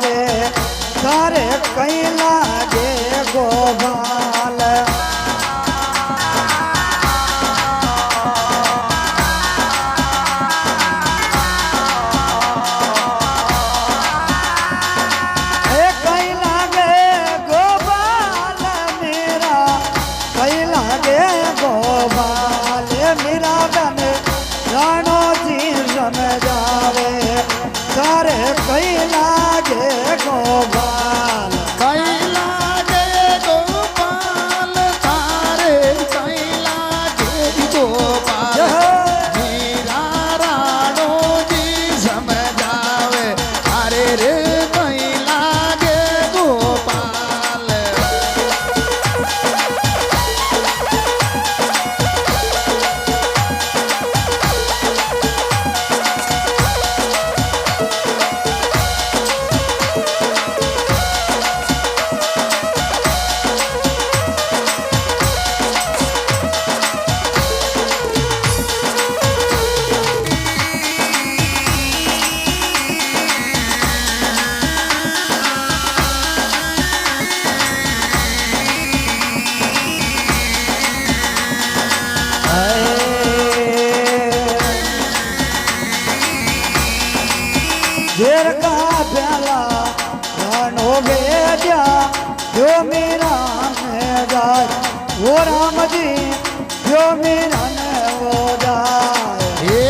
જાવે તારે કઈ લાગે ગોપાલ તારે કઈ લાગે ગોપાલ કઈ લાગે ગોપાલ તારે કઈ લાગે ગોપાલ મીરા રાણોજી સમજાવે અરે રે કઈ લાગે ગોપાલ ઝેર કા પ્યાલા રાણો બેજા જો મીરા ને જાય ઓ રામજી જો મીરા ને વો જાય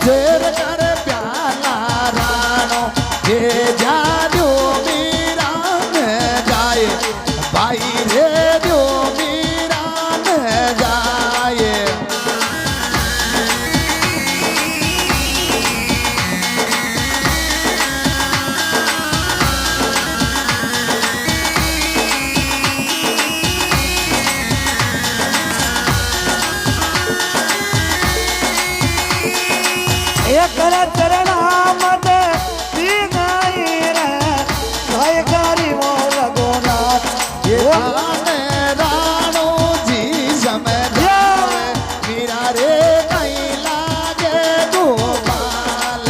ઝેર કર પ્યાલા રાણો બેજા જો મીરા ને જાય ભાઈ રે જો મીરા ને જાય कर चरणा मत पी गई रे भाई गरी वो रघुनाथ राणो जी समझावे मीरा रे कई लागे गोपाल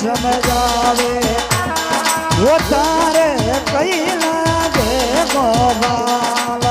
समझावे वो तारे कई लागे गोपाल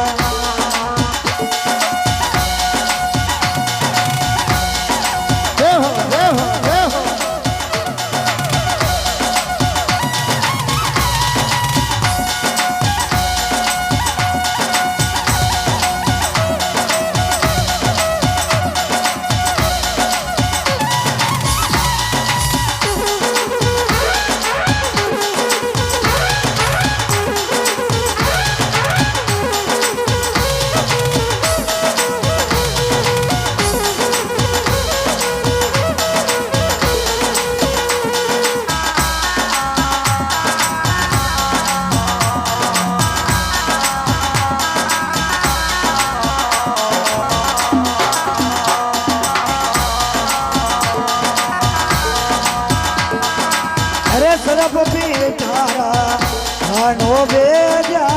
सरप पीठारा राणो बेजा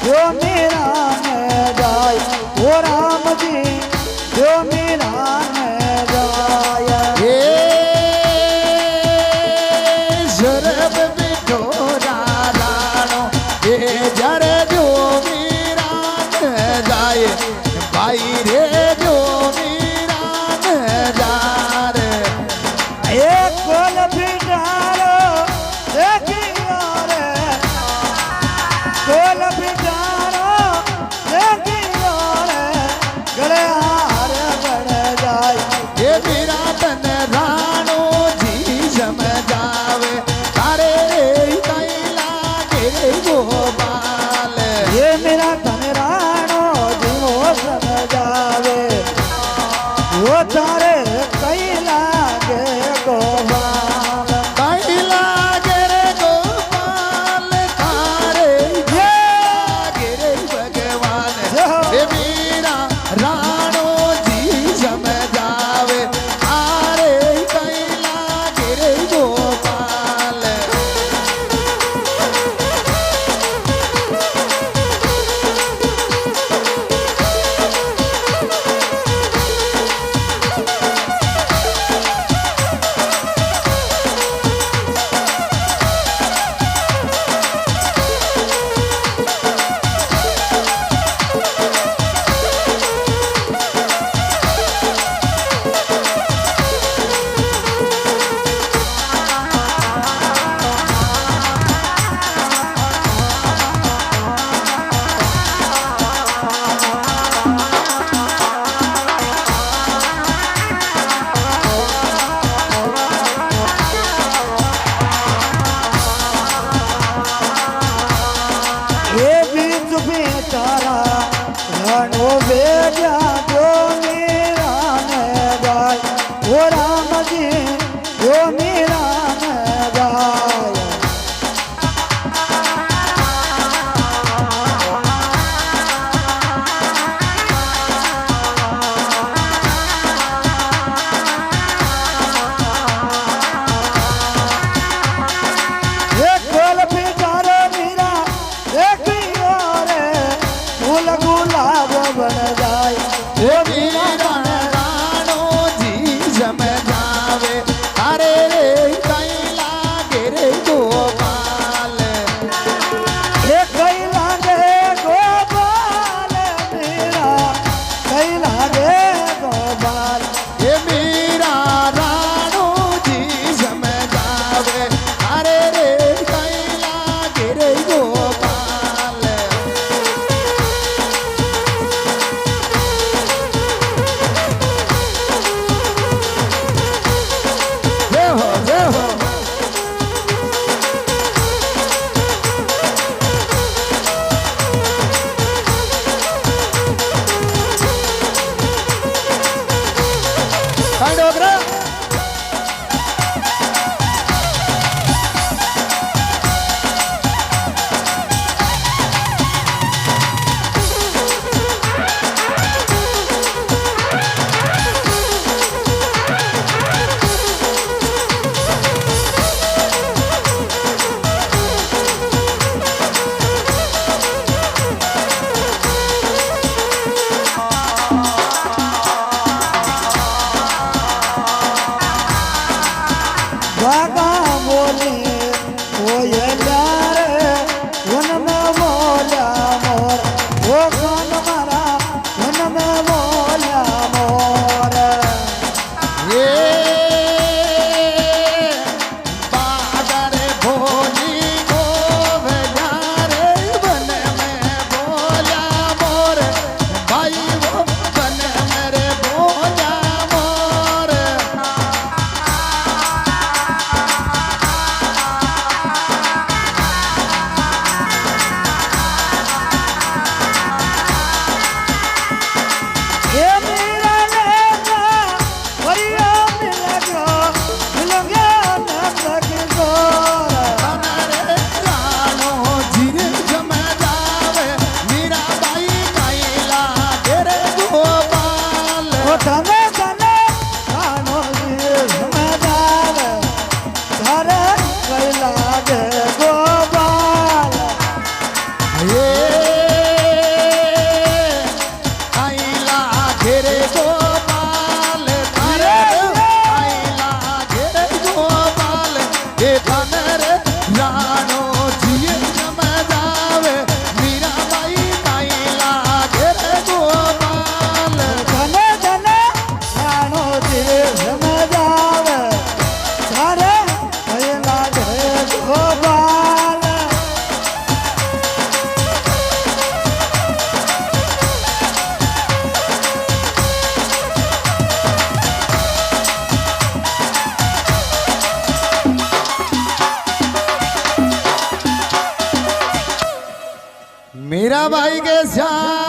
जो मेरा में जाय वो राम जी जो मेरा में जाय सरप पीठोरा राणो बेजा रे जो मेरा में जाय भाई रे जो मेरा में जाय एक कोल पीठारा રાણો વેજા જો મીરા ને ગાય ઓ રામજી જો મીરા ને ગાય એક ગોલ પીટારે મીરા એક રે ફૂલ ગુલાબ બન જાય ઓ મીરા રાણો જી જમ જાવે અરે રે કઈ લાગે રે ગોપાલ એ કઈ લાગે ગોપાલ મીરા કઈ લાગે ગોપાલ એ મીરા રાણો જી જમ જાવે અરે રે કઈ લાગે રે ગોપાલ જય હો કાંઈ ડોગરા વાગા બોલે કોયલ્યા રે વનમાં બોલ્યા મોર ઓ કાન મારા વનમાં બોલ્યા મોર એ બાગરે ભોલી ગોવલ્યા રે બન મેં બોલ્યા મોર ભાઈ વો બન મેરે બોલ્યા મોર એ મીરા લેતા વરિયા મિલગ્યો મિલગ્યા નંદકી ગોર અનરે રાણો જીર જમ જાવે મીરાબાઈ કૈલા ઘેરે ગોપાલ ઓ તમે તને કાનો સમજાવે તારે કઈ લાગે ગોપાલ એ કૈલા ઘેરે ગોપાલ તારે કૈલા ઘેરે ગોપાલ એ તનરે રાણો જીર જમ જાવે મીરાબાઈ કૈલા ઘેરે ગોપાલ તને તને કાનો સમજાવે તારે કઈ લાગે ગોપાલ मीराबाई के श्याम